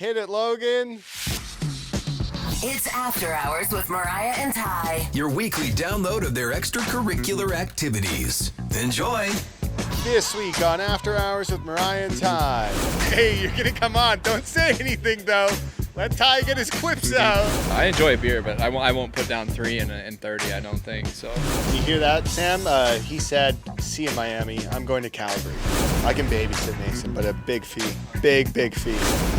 Hit it, Logan. It's After Hours with Mariah and Ty. Your weekly download of their extracurricular activities. Enjoy. This week on After Hours with Mariah and Ty. Hey, you're going to come on. Don't say anything, though. Let Ty get his clips out. I enjoy a beer, but I won't put down 3 in 30, I don't think. So. You hear that, Sam? He said, see you in Miami. I'm going to Calgary. I can babysit Mason, but a big fee. Big fee.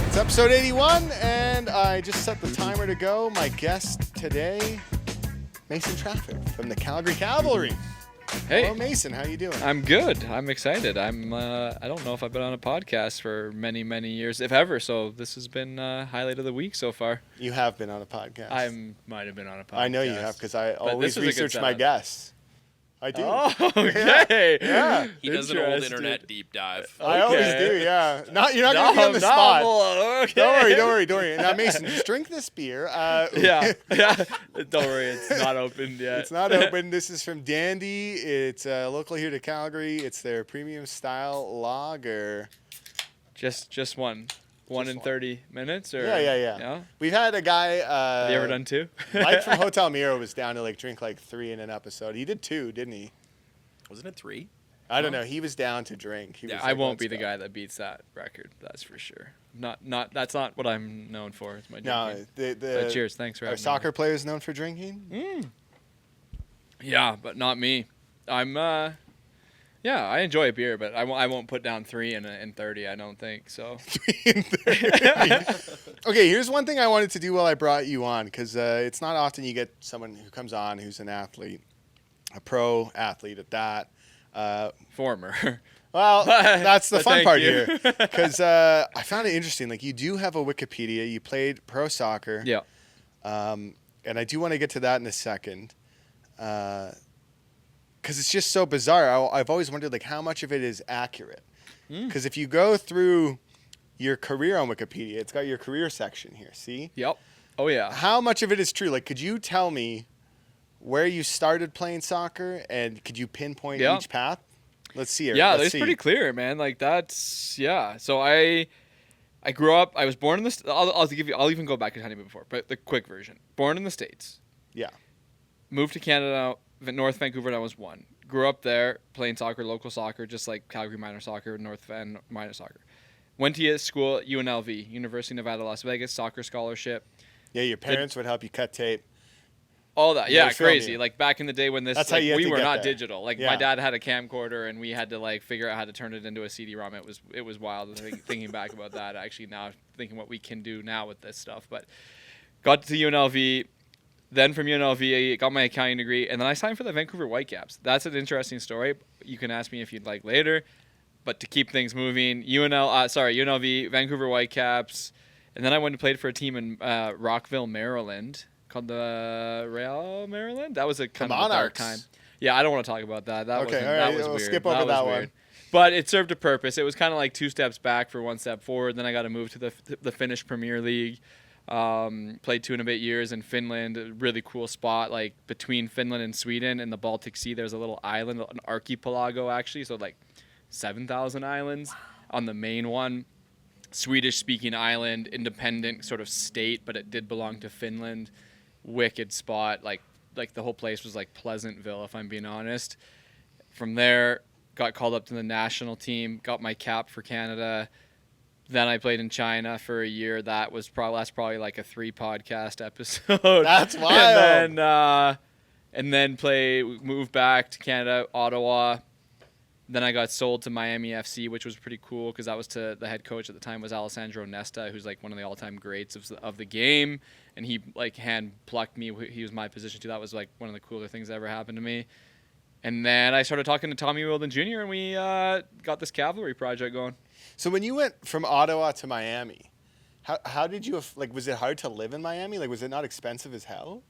It's episode 81, and I just set the timer to go. My guest today, Mason Trafford from the Calgary Cavalry. Hey. Hello, Mason. How you doing? I'm good. I'm excited. I don't know if I've been on a podcast for many years, if ever. So this has been highlight of the week so far. You have been on a podcast. I might have been on a podcast. I know you have because I always research my guests. I do. Oh, okay. Yeah. He does an old internet deep dive. I always do, yeah. You're not going to be on the spot. Okay. Don't worry. Now, Mason, just drink this beer. Yeah. Don't worry, it's not opened yet. It's not open. This is from Dandy. It's local here to Calgary. It's their premium style lager. Just one. One in 30 minutes? Or Yeah. We've had a guy. Have you ever done 2? Mike from Hotel Miro was down to drink 3 in an episode. He did 2, didn't he? Wasn't it 3? I don't know. He was down to drink. He was I won't be the guy that beats that record. That's for sure. Not. That's not what I'm known for. It's my drinking. No, but cheers. Thanks for having me. Are soccer players known for drinking? Yeah, but not me. I'm. Yeah, I enjoy a beer, but I won't put down 3 in 30. I don't think so. 3 in 30. Okay, here's one thing I wanted to do while I brought you on, because it's not often you get someone who comes on who's an athlete, a pro athlete at that. Former. Well, that's the fun part you. here, because I found it interesting. You do have a Wikipedia. You played pro soccer. Yeah. And I do want to get to that in a second. Because it's just so bizarre. I've always wondered, how much of it is accurate. Because if you go through your career on Wikipedia, it's got your career section here, see? Yep. Oh, yeah. How much of it is true? Could you tell me where you started playing soccer, and could you pinpoint each path? Let's see it. Yeah, that's pretty clear, man. That's, yeah. So I grew up, I was born in the, I'll even go back a tiny bit before, but the quick version. Born in the States. Yeah. Moved to Canada, North Vancouver, when I was 1. Grew up there, playing soccer, local soccer, just like Calgary minor soccer, North Van minor soccer. Went to school at UNLV, University of Nevada, Las Vegas, soccer scholarship. Yeah, your parents would help you cut tape. All that, yeah, crazy. Back in the day when this, we were not digital. My dad had a camcorder, and we had to figure out how to turn it into a CD-ROM. It was wild thinking back about that. Actually, now thinking what we can do now with this stuff. But got to UNLV. Then from UNLV, I got my accounting degree, and then I signed for the Vancouver Whitecaps. That's an interesting story. You can ask me if you'd like later. But to keep things moving, UNLV, Vancouver Whitecaps, and then I went and played for a team in Rockville, Maryland, called the Real Maryland. That was a kind of a dark time. Yeah, I don't want to talk about that. That was weird. Skip over that one. But it served a purpose. It was kind of 2 steps back for 1 step forward. Then I got to move to the Finnish Premier League. Played 2 and a bit years in Finland, a really cool spot, between Finland and Sweden and the Baltic Sea. There's a little island, an archipelago actually, so 7,000 islands on the main one. Swedish-speaking island, independent sort of state, but it did belong to Finland. Wicked spot, the whole place was Pleasantville, if I'm being honest. From there, got called up to the national team, got my cap for Canada. Then I played in China for a year. That's probably a 3 podcast episode. That's wild. And then moved back to Canada, Ottawa. Then I got sold to Miami FC, which was pretty cool because that was the head coach at the time was Alessandro Nesta, who's one of the all-time greats of the game. And he hand plucked me. He was my position too. That was one of the cooler things that ever happened to me. And then I started talking to Tommy Åland Jr. and we got this Cavalry project going. So when you went from Ottawa to Miami, how did you was it hard to live in Miami? Was it not expensive as hell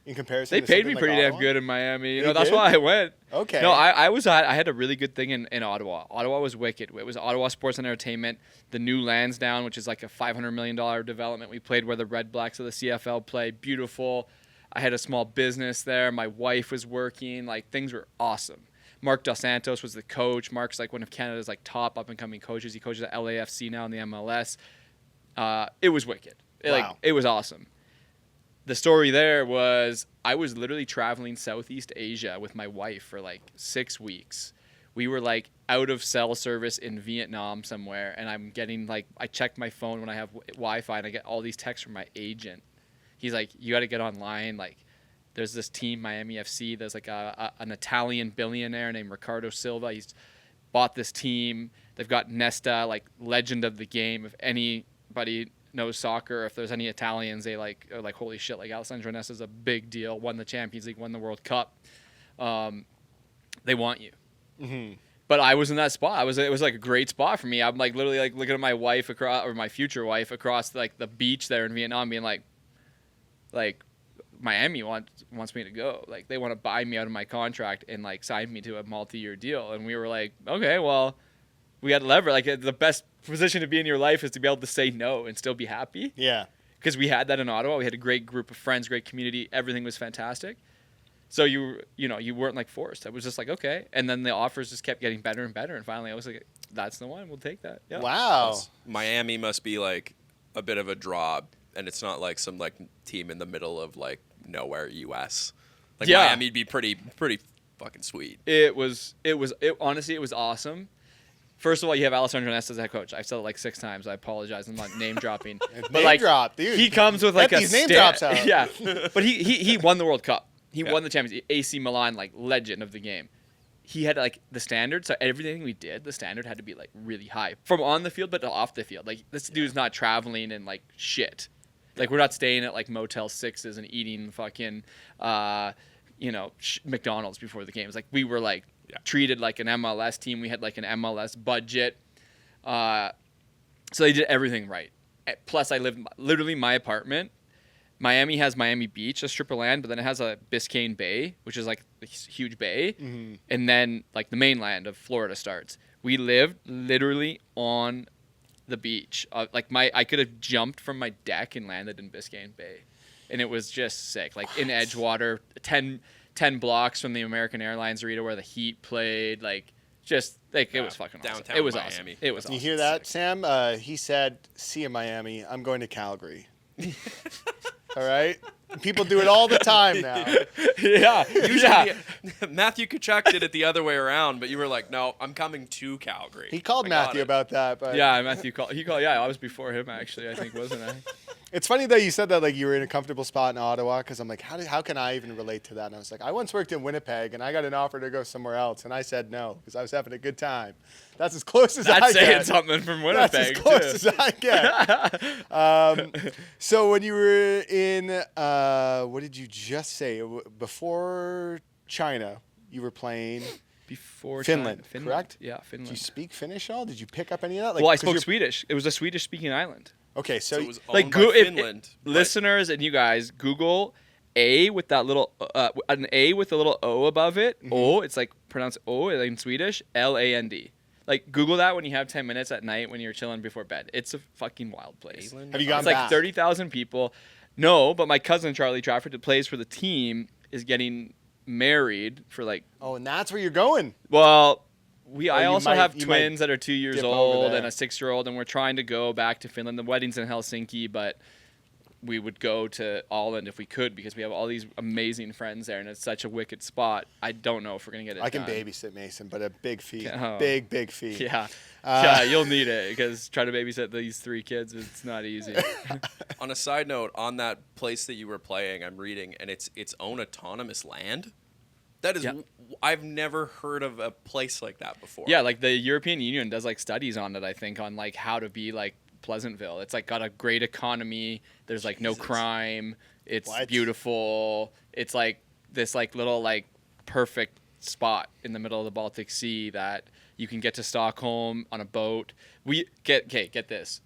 in comparison? They paid me pretty damn good in Miami. That's why I went. Okay. No, I had a really good thing in Ottawa. Ottawa was wicked. It was Ottawa Sports and Entertainment. The new Lansdowne, which is a $500 million development we played where the Red Blacks of the CFL play. Beautiful. I had a small business there. My wife was working. Things were awesome. Mark Dos Santos was the coach. Mark's one of Canada's top up-and-coming coaches. He coaches at LAFC now in the MLS. It was wicked. Wow. It was awesome. The story there was I was literally traveling Southeast Asia with my wife for like 6 weeks. We were like out of cell service in Vietnam somewhere, and I'm getting like, I check my phone when I have Wi-Fi, and I get all these texts from my agent. He's like, you got to get online. Like, there's this team, Miami FC. There's like an Italian billionaire named Ricardo Silva. He's bought this team. They've got Nesta, like legend of the game. If anybody knows soccer, if there's any Italians, they like are like, holy shit, like Alessandro Nesta's a big deal. Won the Champions League, won the World Cup. They want you. Mm-hmm. But I was in that spot. It was like a great spot for me. I'm like literally like looking at my wife across, or my future wife across like the beach there in Vietnam, being like Miami wants me to go. Like, they want to buy me out of my contract and like sign me to a multi-year deal. And we were like, okay, well, we got lever. Like, the best position to be in your life is to be able to say no and still be happy. Yeah. Because we had that in Ottawa. We had a great group of friends, great community. Everything was fantastic. So you weren't like forced. I was just like, okay. And then the offers just kept getting better and better. And finally I was like, that's the one. We'll take that. Yeah. Wow. Miami must be like a bit of a draw, and it's not like some like team in the middle of like nowhere US. Like, yeah. Miami'd be pretty fucking sweet. Honestly, it was awesome. First of all, you have Alessandro Nesta as head coach. I've said it like 6 times. I apologize. I'm not name dropping. But Name like, drop, dude. he comes with like Get a these name drops out. Yeah. But he won the World Cup. He Yeah. won the Champions League. AC Milan, like legend of the game. He had like the standard, so everything we did, the standard had to be like really high from on the field, but off the field. Like, this dude's not traveling and like shit. Like, we're not staying at like Motel 6s and eating fucking, McDonald's before the games. Like, we were like treated like an MLS team. We had like an MLS budget. So they did everything right. Plus, I lived literally my apartment. Miami has Miami Beach, a strip of land, but then it has a Biscayne Bay, which is like a huge bay. Mm-hmm. And then like the mainland of Florida starts. We lived literally on the beach. I could have jumped from my deck and landed in Biscayne Bay. And it was just sick. Like, in Edgewater, 10 blocks from the American Airlines Arena where the Heat played. Like, just like, it was fucking awesome. Downtown It was Miami. awesome. It was awesome. You hear that, Sam? He said, see you, Miami. I'm going to Calgary. All right? People do it all the time now. Yeah. Usually, Matthew Tkachuk did it the other way around, but you were like, no, I'm coming to Calgary. He called I got Matthew it. about that. But Yeah, Matthew called. Yeah, I was before him, actually, I think, wasn't I? It's funny that you said that, like, you were in a comfortable spot in Ottawa, because I'm like, how can I even relate to that? And I was like, I once worked in Winnipeg, and I got an offer to go somewhere else, and I said no, because I was having a good time. That's as close as I That's saying get. something from Winnipeg, That's as close as I get. So when you were in, what did you just say? Before China, you were playing Before Finland, China. correct? Yeah, Do Finland. you speak Finnish at all? Did you pick up any of that? Like, Well, I 'cause spoke you're- Swedish. It was a Swedish-speaking island. Okay, So so it was Like, owned by if Finland. but- listeners and you guys, Google A with that little an A with a little O above it. Mm-hmm. O, it's like pronounced O in Swedish. LAND. Like, Google that when you have 10 minutes at night when you're chilling before bed. It's a fucking wild place. have you gone It's like back? 30,000 people. No, but my cousin Charlie Trafford, that plays for the team, is getting married for like. Oh, and that's where you're going. Well, I you also might- have you might twins that are 2 years dip over old there. and a 6-year-old, and we're trying to go back to Finland. The wedding's in Helsinki, but we would go to Åland if we could, because we have all these amazing friends there, and it's such a wicked spot. I don't know if we're gonna get it. I can done. babysit Mason, but a big fee. Oh. Big fee. Yeah, yeah, you'll need it, because trying to babysit these 3 kids, it's not easy. On a side note, on that place that you were playing, I'm reading, and it's its own autonomous land. That is, Yeah. I've never heard of a place like that before. Yeah, like the European Union does like studies on it, I think, on like how to be like Pleasantville. It's like got a great economy. There's like no Jesus. crime. It's What? beautiful. It's like this like little like perfect spot in the middle of the Baltic Sea that you can get to Stockholm on a boat. Get this.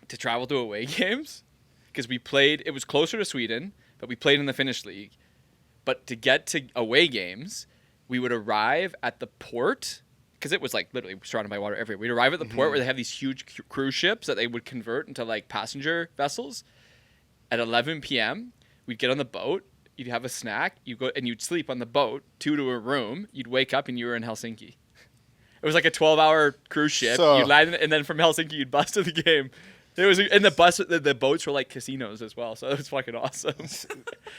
To travel to away games, because we played, it was closer to Sweden, but we played in the Finnish league. But to get to away games, we would arrive at the port, because it was like literally surrounded by water everywhere. We'd arrive at the port where they have these huge cruise ships that they would convert into like passenger vessels. At 11 p.m., we'd get on the boat. You'd have a snack. You go and you'd sleep on the boat, 2 to a room. You'd wake up and you were in Helsinki. It was like a 12-hour cruise ship. So- You'd land, and then from Helsinki you'd bus to the game. It was, and the boats were like casinos as well, so it was fucking awesome.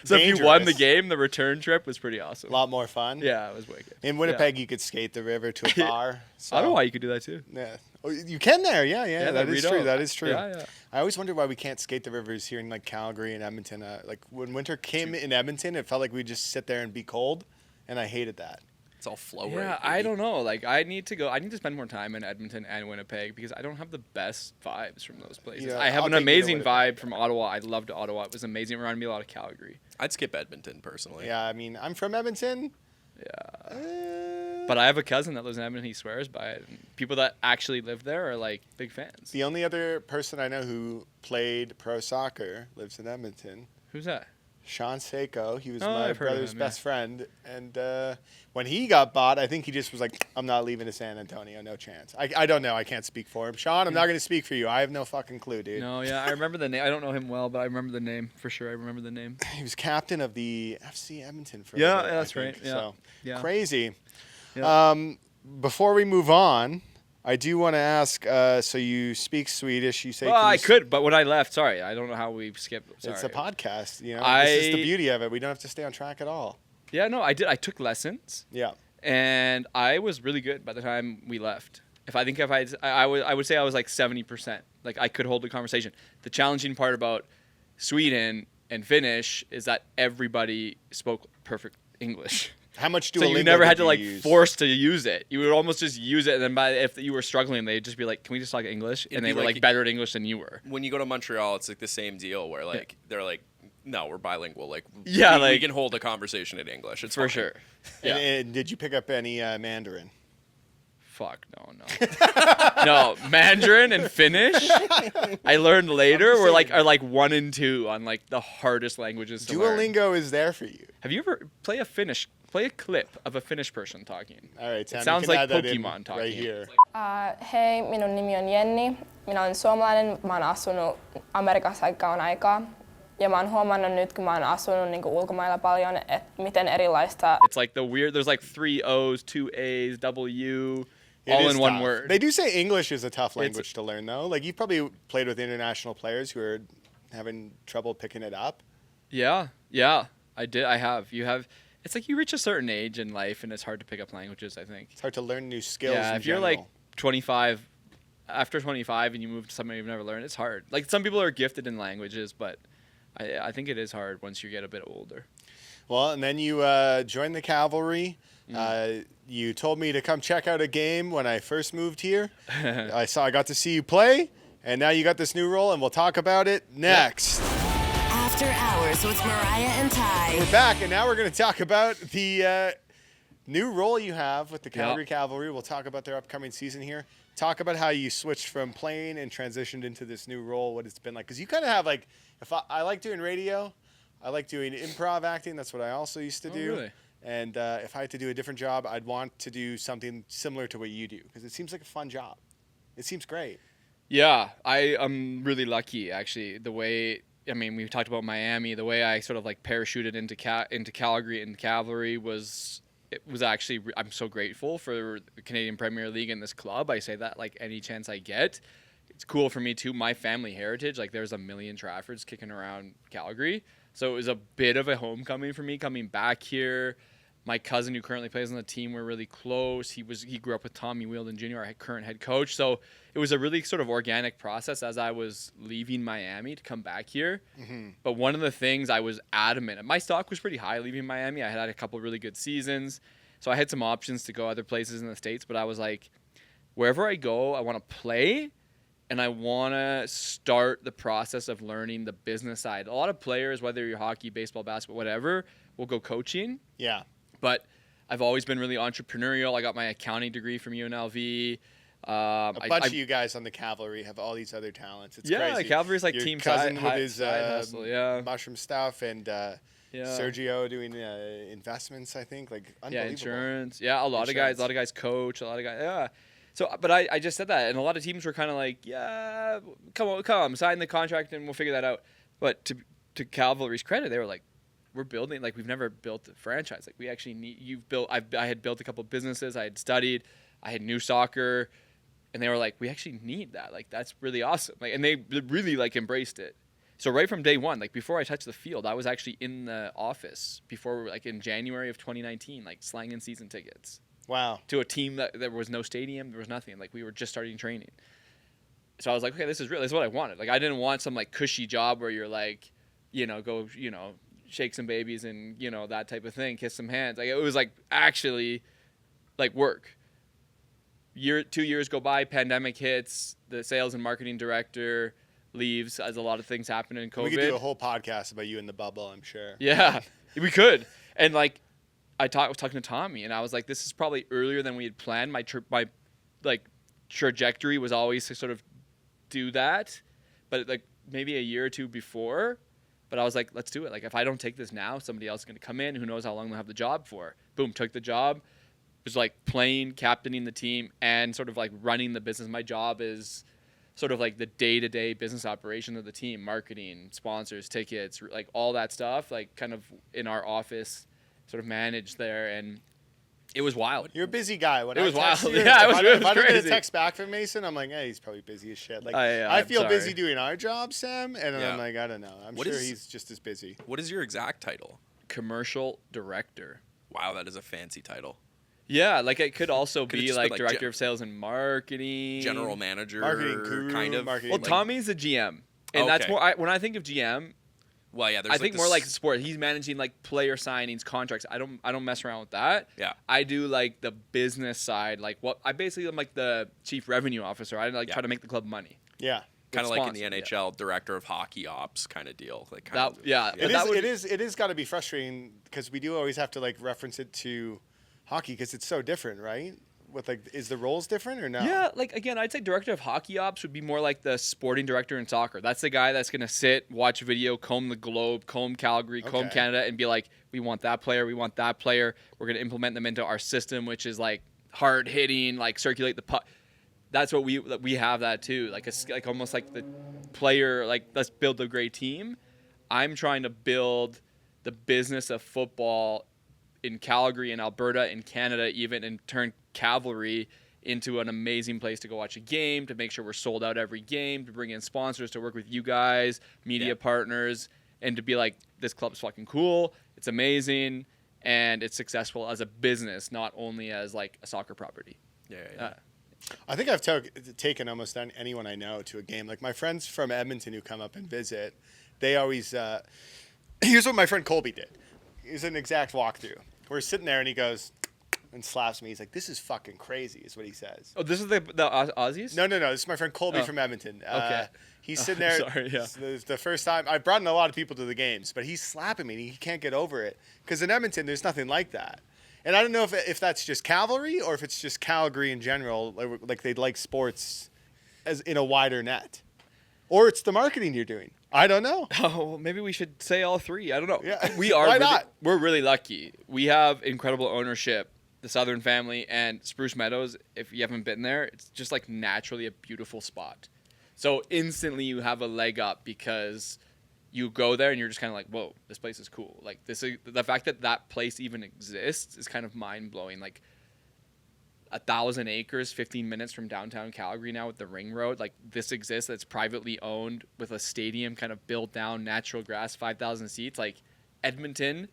So if you won the game, the return trip was pretty awesome. A lot more fun. Yeah, it was wicked. In Winnipeg, you could skate the river to a bar. So. I don't know why you could do that too. Yeah. Oh, you can there. Yeah. That is true. That is true. Yeah. I always wondered why we can't skate the rivers here in like Calgary and Edmonton. Like when winter came in Edmonton, it felt like we'd just sit there and be cold, and I hated that. It's all flow Yeah, rate. I don't know. Like, I need to spend more time in Edmonton and Winnipeg because I don't have the best vibes from those places. Yeah, I have I'll an take you to amazing Winnipeg. vibe from Ottawa. I loved Ottawa. It was amazing. It reminded me a lot of Calgary. I'd skip Edmonton personally. Yeah, I mean, I'm from Edmonton. Yeah. But I have a cousin that lives in Edmonton. He swears by it. And people that actually live there are, like, big fans. The only other person I know who played pro soccer lives in Edmonton. Who's that? Sean Seiko. He was Oh, my I've heard of brother's him, best friend. And when he got bought, I think he just was like, I'm not leaving to San Antonio. No chance. I don't know. I can't speak for him. Sean, I'm not going to speak for you. I have no fucking clue, dude. No, yeah. I remember the name. I don't know him well, but I remember the name. For sure, I remember the name. He was captain of the FC Edmonton for a Yeah, bit, that's I think. right. Yeah. So, Yeah. crazy. Yeah. Before we move on, I do want to ask, so you speak Swedish. You say Well, can I you could, but when I left, sorry, I don't know how we skipped. Sorry. It's a podcast, you know. This is the I- beauty of it. We don't have to stay on track at all. Yeah, no, I did. I took lessons. Yeah. And I was really good by the time we left. I would say I was like 70%. Like I could hold a conversation. The challenging part about Sweden and Finnish is that everybody spoke perfect English. How much Duolingo So you never had did to like use? force to use it. You would almost just use it, and then if you were struggling, they'd just be like, "Can we just talk English?" It'd And they be were like like better at English than you were. When you go to Montreal, it's like the same deal where like they're like, no, we're bilingual. Like Yeah, we like- can hold a conversation in English. It's For fine. sure. And did you pick up any Mandarin? Fuck no. No, Mandarin and Finnish. I learned later are like 1 and 2 on like the hardest languages to learn. Duolingo is there for you. Have you ever play a clip of a Finnish person talking? All right, Sam, It you sounds can like add that in Pokemon talking. right here. Hei, minun nimi on Jenni. Minä olen suomalainen. Mä oon asunut Amerikassa aika kauan aikaa. Ja mä oon huomannut nyt, kun mä oon asunut niin ulkomailla paljon, että miten erilaista... It's like there's like 3 O's, 2 A's, W, It all is in one tough. word. They do say English is a tough language to learn, though. Like, you've probably played with international players who are having trouble picking it up. Yeah, I did. I have. You have. It's like you reach a certain age in life, and it's hard to pick up languages. I think. It's hard to learn new skills. Yeah, in if you're general. like 25, after 25, and you move to something you've never learned, it's hard. Like some people are gifted in languages, but I think it is hard once you get a bit older. Well, and then you joined the Cavalry. You told me to come check out a game when I first moved here. I got to see you play, and now you got this new role, and we'll talk about it next. After Hours with Mariah and Ty. We're back, and now we're going to talk about the new role you have with the Calgary Cavalry. We'll talk about their upcoming season here. Talk about how you switched from playing and transitioned into this new role, what it's been like. Because you kind of have like, if I like doing radio, I like doing improv acting. That's what I also used to do. Really? And if I had to do a different job, I'd want to do something similar to what you do because it seems like a fun job. It seems great. Yeah, I am really lucky actually. The way we talked about Miami. The way I sort of like parachuted into Calgary and Cavalry was actually I'm so grateful for the Canadian Premier League and this club. I say that like any chance I get. It's cool for me too. My family heritage, like there's a million Traffords kicking around Calgary, so it was a bit of a homecoming for me coming back here. My cousin who currently plays on the team, we're really close. He grew up with Tommy Wheeldon Jr., our current head coach. So it was a really sort of organic process as I was leaving Miami to come back here. Mm-hmm. But one of the things I was adamant, my stock was pretty high leaving Miami. I had a couple really good seasons. So I had some options to go other places in the States, but I was like, wherever I go, I want to play and I want to start the process of learning the business side. A lot of players, whether you're hockey, baseball, basketball, whatever, will go coaching. Yeah. But I've always been really entrepreneurial. I got my accounting degree from UNLV. A bunch of you guys on the Cavalry have all these other talents. It's yeah, crazy. Cavalry's like Your team cousin side, with his side hustle. Yeah, mushroom stuff, and yeah. Sergio doing investments. I think like unbelievable. Yeah, insurance. Yeah, a lot of guys coach. A lot of guys. Yeah. So, but I just said that, and a lot of teams were kind of like, yeah, come, sign the contract, and we'll figure that out. But to Cavalry's credit, they were like, we're building, like we've never built a franchise. Like we actually need, I had built a couple of businesses. I had studied. I had new soccer. And they were like, we actually need that. Like, that's really awesome. Like, and they really like embraced it. So right from day one, like before I touched the field, I was actually in the office before, like in January of 2019, like slanging season tickets. Wow. To a team that there was no stadium, there was nothing. Like we were just starting training. So I was like, okay, this is real. This is what I wanted. Like I didn't want some like cushy job where you're like, go, shake some babies and, that type of thing, kiss some hands. Like it was like actually like work. 2 years go by, pandemic hits, the sales and marketing director leaves as a lot of things happen in COVID. We could do a whole podcast about you in the bubble, I'm sure. Yeah, we could. And like I was talking to Tommy and I was like, this is probably earlier than we had planned. My trajectory was always to sort of do that, but like maybe a year or two before. But I was like, let's do it. Like if I don't take this now, somebody else is going to come in. Who knows how long they'll have the job for. Boom, took the job. Was like playing, captaining the team, and sort of like running the business. My job is sort of like the day-to-day business operation of the team, marketing, sponsors, tickets, like all that stuff, like kind of in our office, sort of managed there, and it was wild. You're a busy guy. When it was text wild. You, Yeah, if I don't get crazy. a text back from Mason, I'm like, hey, he's probably busy as shit. Like I feel sorry. busy doing our job, Sam, and then Yeah. I'm like, I don't know. I'm sure he's just as busy. What is your exact title? Commercial director. Wow, that is a fancy title. Yeah, like it could also Could it be just like be, like, director of sales and marketing, General manager, Marketing guru, kind of. marketing- Well, like- Tommy's a GM, and that's Okay. more. When I think of GM, Well, yeah, there's I think more this- like sport. He's managing like player signings, contracts. I don't mess around with that. Yeah. I do like the business side. Like I basically am like the chief revenue officer. I like Yeah. try to make the club money. Yeah. kind of with like in the sponsors, NHL, director of hockey ops kind of deal. Like kind That of, yeah, It but is. that would, It is got to be frustrating because we do always have to like reference it to hockey because it's so different, right? With like, is the roles different or no? Yeah, like again, I'd say director of hockey ops would be more like the sporting director in soccer. That's the guy that's gonna sit, watch video, comb the globe, comb Calgary, comb Okay. Canada, and be like, we want that player, we want that player. We're gonna implement them into our system, which is like hard hitting, like circulate the puck. That's what we have that too. Like like almost like the player, like let's build a great team. I'm trying to build the business of football in Calgary, in Alberta, in Canada even, and turn Cavalry into an amazing place to go watch a game, to make sure we're sold out every game, to bring in sponsors, to work with you guys, media partners, and to be like, this club's fucking cool, it's amazing, and it's successful as a business, not only as like a soccer property. yeah. I think I've taken almost anyone I know to a game. Like my friends from Edmonton who come up and visit, they always. Here's what my friend Colby did. Here's an exact walkthrough. We're sitting there and he goes and slaps me. He's like, "This is fucking crazy," is what he says. Oh, this is the Aussies? No. This is my friend Colby Oh. from Edmonton. Okay. He's sitting there. Sorry, yeah. It's the first time I brought in a lot of people to the games, but he's slapping me. And he can't get over it because in Edmonton there's nothing like that. And I don't know if that's just Cavalry or if it's just Calgary in general. Like they like sports as in a wider net, or it's the marketing you're doing. I don't know. Oh, maybe we should say all three. I don't know. Yeah. We are. Why really, not? We're really lucky. We have incredible ownership. The Southern family and Spruce Meadows. If you haven't been there, it's just like naturally a beautiful spot. So instantly you have a leg up because you go there and you're just kind of like, whoa, this place is cool. Like this is the fact that place even exists is kind of mind blowing. Like 1,000 acres, 15 minutes from downtown Calgary now with the ring road. Like this exists. That's privately owned with a stadium kind of built down, natural grass, 5,000 seats. Like Edmonton,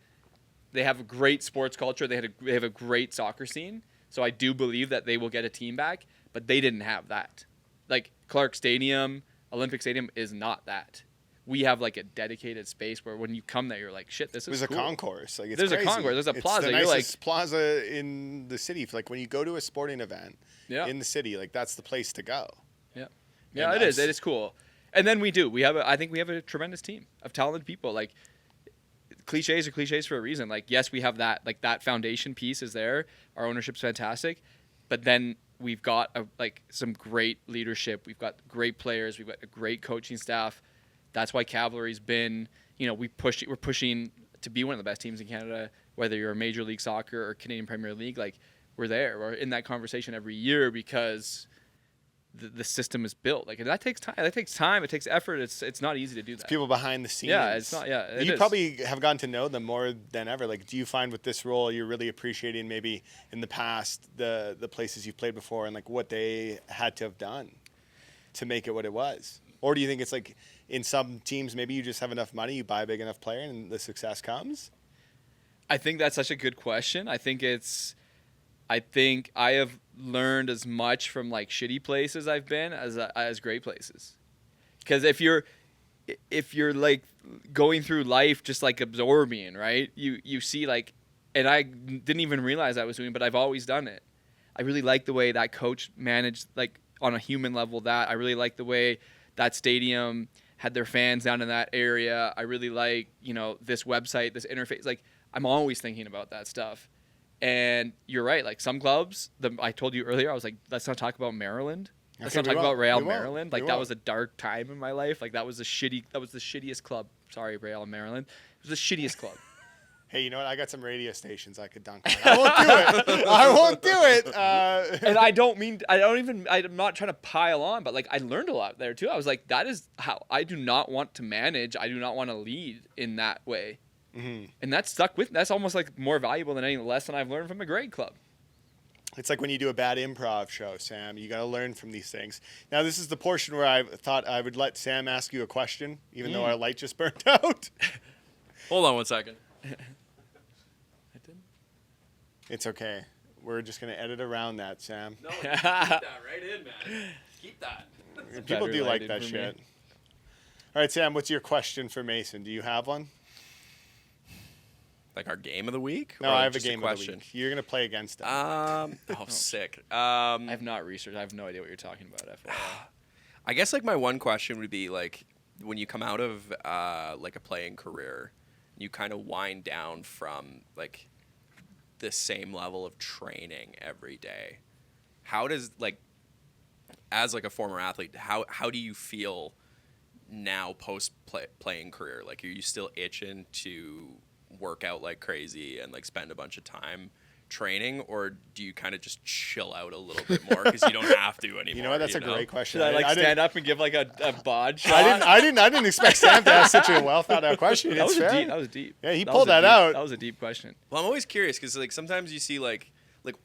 they have a great sports culture. They have a great soccer scene. So I do believe that they will get a team back, but they didn't have that. Like Clark Stadium, Olympic Stadium is not that. We have like a dedicated space where when you come there, you're like, shit, this is There's cool. a concourse. Like it's There's a crazy. concourse. There's a It's plaza. the You're like- nicest plaza in the city. Like when you go to a sporting event Yeah. in the city, like that's the place to go. Yeah, yeah, And it is. that's- It is cool. And then I think we have a tremendous team of talented people. Like cliches are cliches for a reason. Like yes, we have that. Like that foundation piece is there. Our ownership's fantastic, but then we've got some great leadership. We've got great players. We've got a great coaching staff. That's why Cavalry's been, we're pushing to be one of the best teams in Canada, whether you're a Major League Soccer or Canadian Premier League. Like we're there. We're in that conversation every year because the system is built. Like that takes time. That takes time. It takes effort. It's not easy to do that. People behind the scenes. Yeah, it's not. Yeah, you probably have gotten to know them more than ever. Like, do you find with this role you're really appreciating maybe in the past the places you've played before and like what they had to have done to make it what it was? Or do you think it's like in some teams maybe you just have enough money, you buy a big enough player, and the success comes? I think that's such a good question. I think I have learned as much from like shitty places I've been as great places. Because if you're like going through life just like absorbing, right? You see like, and I didn't even realize I was doing, but I've always done it. I really like the way that coach managed, like on a human level. That I really like the way that stadium had their fans down in that area. I really like, this website, this interface. Like I'm always thinking about that stuff. And you're right. Like some clubs, I told you earlier, I was like, let's not talk about Maryland. Let's not talk about Real Maryland. Like that was a dark time in my life. Like that was the shittiest club. Sorry, Real Maryland. It was the shittiest club. Hey, you know what? I got some radio stations I could dunk on. I won't do it. I won't do it. And I'm not trying to pile on, but like I learned a lot there too. I was like, that is how I do not want to manage. I do not want to lead in that way. Mm-hmm. And that stuck with. That's almost like more valuable than any lesson I've learned from a great club. It's like when you do a bad improv show, Sam. You got to learn from these things. Now, this is the portion where I thought I would let Sam ask you a question, even though our light just burnt out. Hold on one second. I did. It's okay. We're just going to edit around that, Sam. No, keep that right in, man. Keep that. People do like that shit. All right, Sam, what's your question for Mason? Do you have one? Like our game of the week? No, I have a game of the week. You're going to play against them. Sick. I have not researched. I have no idea what you're talking about. I guess like my one question would be like when you come out of like a playing career, you kind of wind down from like the same level of training every day. How does like as like a former athlete, how do you feel now post playing career? Like are you still itching to work out like crazy and like spend a bunch of time training, or do you kind of just chill out a little bit more because you don't have to anymore? You know what? That's a great question. Should I stand up and give like a bod shot? I didn't expect Sam to ask such a well thought out question. That was deep. Yeah, he pulled that out. That was a deep question. Well, I'm always curious because like sometimes you see like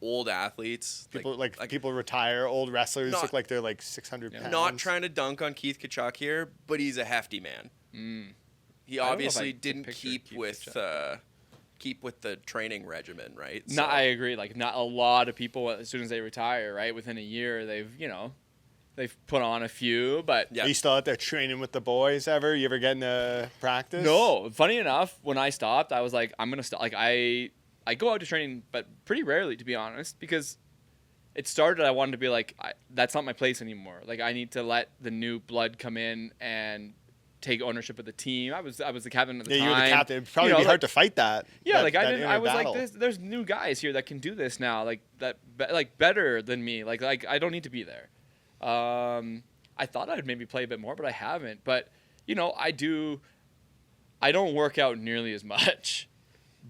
old athletes, people people retire, old wrestlers look like they're like 600 pounds. Not trying to dunk on Keith Kachuk here, but he's a hefty man. He obviously didn't keep with the training regimen, right? No, I agree. Like, not a lot of people, as soon as they retire, right, within a year, they've put on a few. But Are you still out there training with the boys ever? You ever get into practice? No. Funny enough, when I stopped, I was like, I'm gonna stop. Like, I go out to training, but pretty rarely, to be honest, because it started. I wanted to be like, that's not my place anymore. Like, I need to let the new blood come in and take ownership of the team. I was the captain at the time. Yeah, you were the captain. It'd probably be hard to fight that. Yeah, I was battle. like, there's new guys here that can do this now, like better than me. Like I don't need to be there. I thought I'd maybe play a bit more, but I haven't. But I don't work out nearly as much,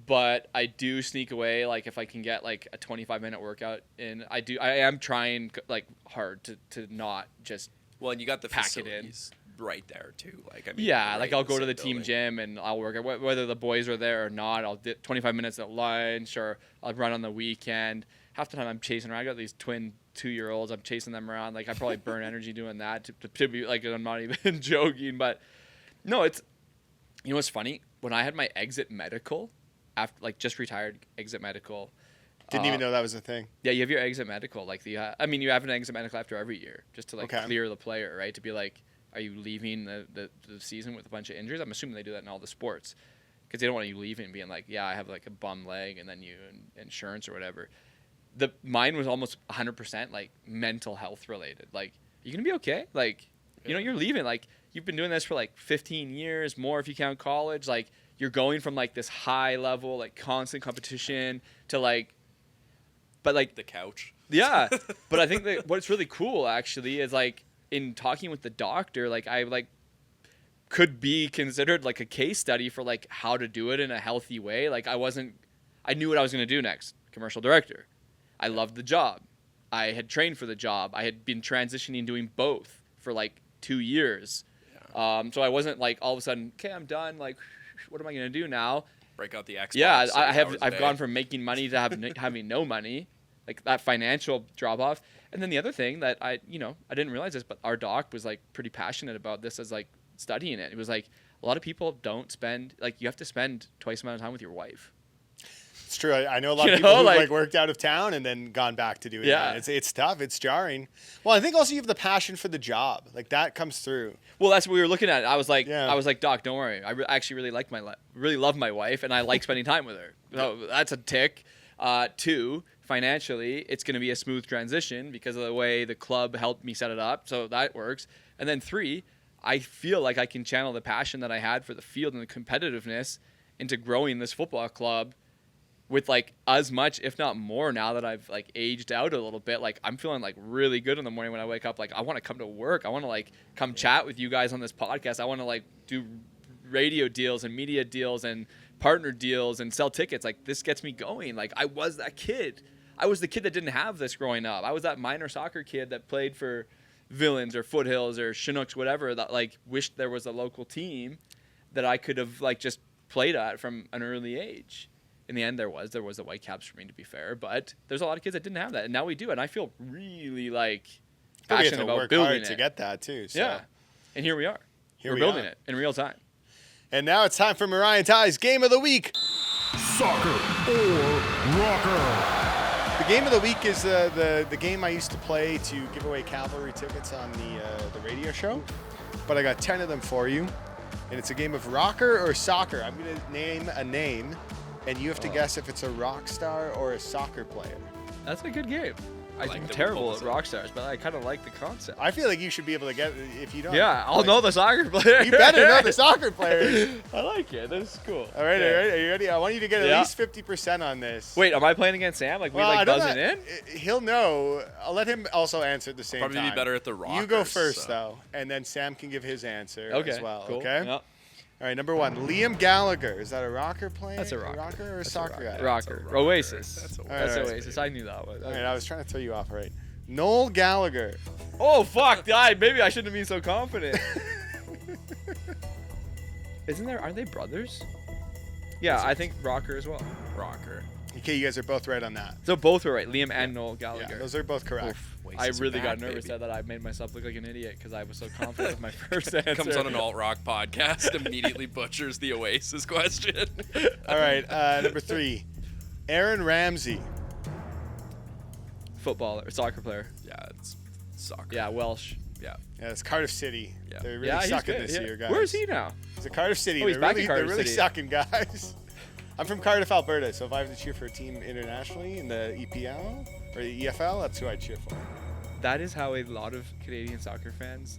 but I do sneak away. Like if I can get like a 25-minute workout in, I am trying like hard to not just and you got the pack it in. Facilities right there too. Like like I'll go to the team gym and I'll work out whether the boys are there or not. I'll do 25 minutes at lunch, or I'll run on the weekend. Half the time I'm chasing around. I got these twin 2-year-olds. I'm chasing them around. Like I probably burn energy doing that to be like, I'm not even joking. But no, it's what's funny, when I had my exit medical after like just retired exit medical. Didn't even know that was a thing. Yeah, you have your exit medical. Like you have an exit medical after every year just to like clear the player, right? To be like, are you leaving the season with a bunch of injuries? I'm assuming they do that in all the sports because they don't want you leaving and being like, yeah, I have like a bum leg, and then insurance or whatever. Mine was almost 100% like mental health related. Like, you gonna be okay? Like, you're leaving. Like, you've been doing this for like 15 years, more if you count college. Like, you're going from like this high level, like constant competition to like, but like the couch. Yeah, but I think that what's really cool actually is like, in talking with the doctor, like I like could be considered like a case study for like how to do it in a healthy way. Like I knew what I was going to do next. Commercial director. I loved the job. I had trained for the job. I had been transitioning doing both for like 2 years. So I wasn't like all of a sudden, okay, I'm done. Like, what am I going to do now? Break out the Xbox. Yeah, 8 hours a I've day. gone from making money to having no money, like that financial drop off. And then the other thing that I didn't realize this, but our doc was like pretty passionate about this as like studying it. It was like a lot of people don't spend, like you have to spend twice the amount of time with your wife. It's true. I know a lot of people who like worked out of town and then gone back to doing that. It's tough. It's jarring. Well, I think also you have the passion for the job. Like that comes through. Well, that's what we were looking at. I was like, Doc, don't worry. I actually really like really love my wife, and I like spending time with her. So that's a tick. 2, financially, it's going to be a smooth transition because of the way the club helped me set it up. So that works. And then 3, I feel like I can channel the passion that I had for the field and the competitiveness into growing this football club with like as much, if not more, now that I've like aged out a little bit. Like I'm feeling like really good in the morning when I wake up. Like I want to come to work. I want to like come chat with you guys on this podcast. I want to like do radio deals and media deals and partner deals and sell tickets. Like this gets me going. Like I was that kid. I was the kid that didn't have this growing up. I was that minor soccer kid that played for Villains or Foothills or Chinooks, whatever, that like wished there was a local team that I could have like just played at from an early age. In the end, there was the Whitecaps for me, to be fair, but there's a lot of kids that didn't have that, and now we do, and I feel really like passionate about building it to get that too. So. Yeah, and here we are. We're building it in real time. And now it's time for Mariah and Ty's Game of the Week. Soccer or rocker. The Game of the Week is the game I used to play to give away Cavalry tickets on the radio show, but I got 10 of them for you, and it's a game of rocker or soccer. I'm going to name a name, and you have to guess if it's a rock star or a soccer player. That's a good game. I'm terrible at rock stars, but I kind of like the concept. I feel like you should be able to get if you don't. Yeah, I'll know the soccer player. You better know the soccer players. I like it. This is cool. All right, Are you ready? I want you to get at least 50% on this. Wait, am I playing against Sam? Like we buzzing in? He'll know. I'll let him also answer at the same time. Probably be better at the rockers. You go first though, and then Sam can give his answer as well. Cool. Okay. Yep. All right, number 1, Liam Gallagher. Is that a rocker player? That's a rocker. A rocker or a soccer guy? Rocker. Oasis. That's Oasis. I knew that one. All right, I was trying to throw you off. All right. Noel Gallagher. Oh, fuck. Maybe I shouldn't have been so confident. Are they brothers? Yeah, I think rocker as well. Rocker. Okay, you guys are both right on that. So both were right. Liam and Noel Gallagher. Yeah, those are both correct. I really got nervous that I made myself look like an idiot because I was so confident with my first answer. Comes on an alt-rock podcast, immediately butchers the Oasis question. All right, number 3, Aaron Ramsey. Footballer, soccer player. Yeah, it's soccer. Yeah, Welsh. Yeah. Yeah, it's Cardiff City. Yeah. They're really sucking this year, guys. Where is he now? He's at Cardiff City. Oh, he's back in Cardiff They're really City. sucking, guys. I'm from Cardiff, Alberta, so if I have to cheer for a team internationally in the EPL or the EFL, that's who I'd cheer for. That is how a lot of Canadian soccer fans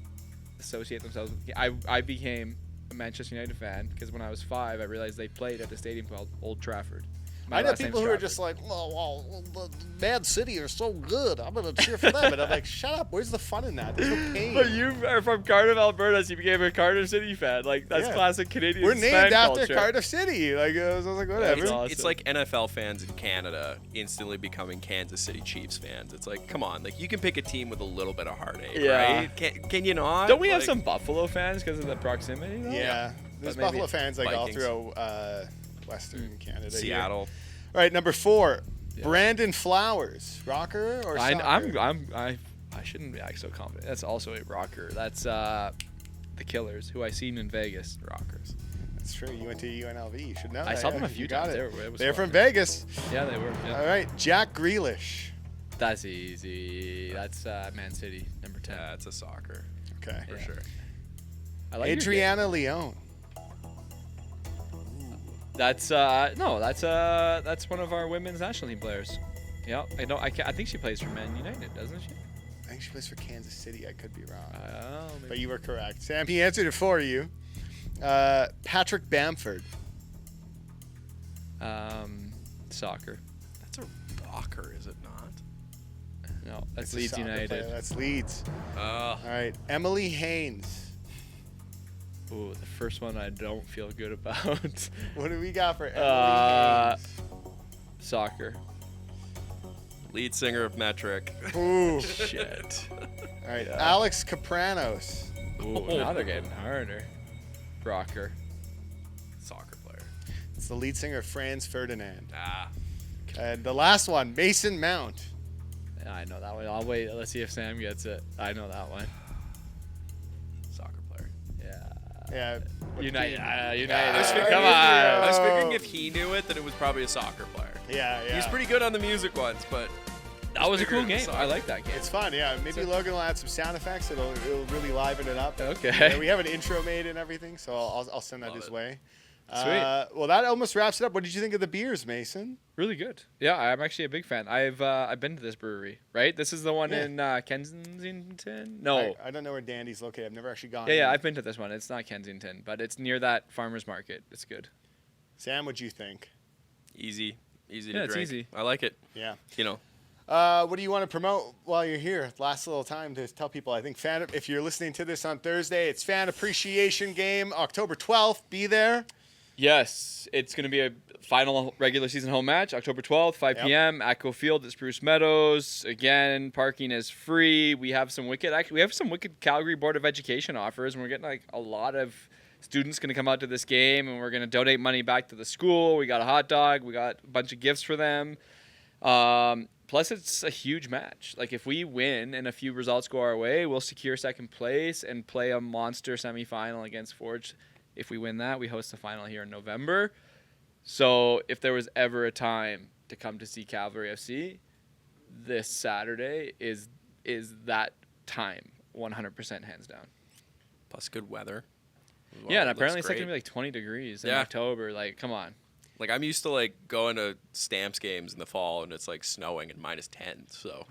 associate themselves with. I became a Manchester United fan because when I was 5, I realized they played at a stadium called Old Trafford. I know people who are just like, well, the Man City are so good. I'm going to cheer for them. And I'm like, shut up. Where's the fun in that? There's no pain. But you are from Cardiff, Alberta, so you became a Cardiff City fan. Like, that's classic Canadian We're named after culture. Cardiff City. Like, I was like, whatever. Awesome. It's like NFL fans in Canada instantly becoming Kansas City Chiefs fans. It's like, come on. Like, you can pick a team with a little bit of heartache, right? Can you not? Don't we have some Buffalo fans because of the proximity, though? Yeah. There's But maybe Buffalo fans like Vikings. all through Western Canada. Seattle. Here. All right, number 4, Brandon Flowers, rocker or soccer? I shouldn't be so confident. That's also a rocker. That's the Killers, who I seen in Vegas. Rockers. That's true. You went to UNLV. You should know. I saw them a few times. They're from Vegas. Yeah, they were. Yeah. All right, Jack Grealish. That's easy. That's Man City, number 10. Yeah, it's a soccer. Okay. For sure. I like Adriana Leone. That's that's one of our women's national team players. Yeah, I think she plays for Man United, doesn't she? I think she plays for Kansas City. I could be wrong. Maybe. But you were correct. Sam, he answered it for you. Patrick Bamford. Soccer. That's a rocker, is it not? No, that's It's a Leeds soccer United. player. That's Leeds. All right, Emily Haynes. Ooh, the first one I don't feel good about. What do we got for Emily Haynes? Soccer. Lead singer of Metric. Ooh. Shit. All right, Alex Capranos. Ooh, now they're getting harder. Rocker. Soccer player. It's the lead singer of Franz Ferdinand. Ah. And the last one, Mason Mount. Yeah, I know that one. I'll wait. Let's see if Sam gets it. I know that one. Soccer player. Yeah. what United. team? United. Come I on. was figuring if he knew it, then it was probably a soccer player. Yeah. He's pretty good on the music ones, but That was a cool bigger game. than I like that game. It's fun, yeah. Maybe Logan will add some sound effects. It'll really liven it up. Okay. Yeah, we have an intro made and everything, so I'll send that Love his it. way. Sweet. Well, that almost wraps it up. What did you think of the beers, Mason? Really good. Yeah, I'm actually a big fan. I've been to this brewery, right? This is the one in Kensington? No. I don't know where Dandy's located. I've never actually gone. Yeah, in. I've been to this one. It's not Kensington, but it's near that farmer's market. It's good. Sam, what'd you think? easy to Yeah, it's drink. easy. I like it. Yeah. You know, What do you want to promote while you're here? Last little time to tell people. I think if you're listening to this on Thursday, it's Fan Appreciation Game, October 12th. Be there. Yes, it's going to be a final regular season home match, October 12th, 5 Yep. p.m. at Field at Spruce Meadows. Again, parking is free. We have some wicked Calgary Board of Education offers, and we're getting like a lot of students going to come out to this game, and we're going to donate money back to the school. We got a hot dog. We got a bunch of gifts for them. Plus, it's a huge match. Like, if we win and a few results go our way, we'll secure second place and play a monster semifinal against Forge. If we win that, we host the final here in November. So, if there was ever a time to come to see Cavalry FC, this Saturday is that time, 100% hands down. plus good weather. as well. Yeah, and It looks apparently it's like great. going to be like 20 degrees in Yeah. October. Like, come on. Like, I'm used to like going to Stamps games in the fall and it's like snowing and -10. So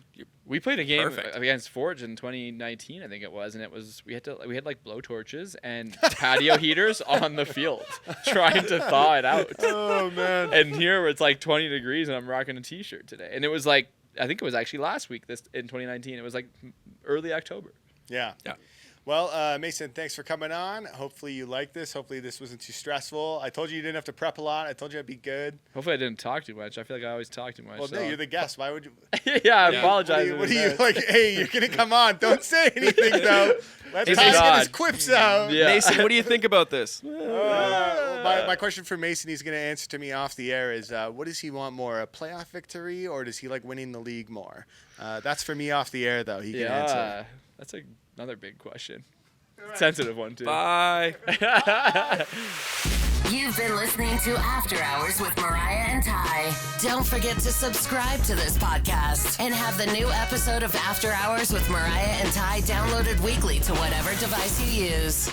We played a game Perfect. against Forge in 2019, I think it was, and it was we had like blowtorches and patio heaters on the field trying to thaw it out. Oh, man. And here it's like 20 degrees and I'm rocking a t-shirt today. And it was like I think it was actually last week in 2019. It was like early October. Yeah. Yeah. Well, Mason, thanks for coming on. Hopefully you like this. Hopefully this wasn't too stressful. I told you didn't have to prep a lot. I told you I'd be good. Hopefully I didn't talk too much. I feel like I always talk too much. Well, no, so- you're the guest. Why would you? yeah, I Yeah. apologize. What in are you advance. like? Hey, you're gonna come on. Don't say anything though. Let It's Ty get God. his quips out. Yeah. Mason, what do you think about this? My question for Mason, he's gonna answer to me off the air is, what does he want more, a playoff victory, or does he like winning the league more? That's for me off the air though. He can answer. Yeah, that's another big question. Sensitive one too. Bye. You've been listening to After Hours with Mariah and Ty. Don't forget to subscribe to this podcast and have the new episode of After Hours with Mariah and Ty downloaded weekly to whatever device you use.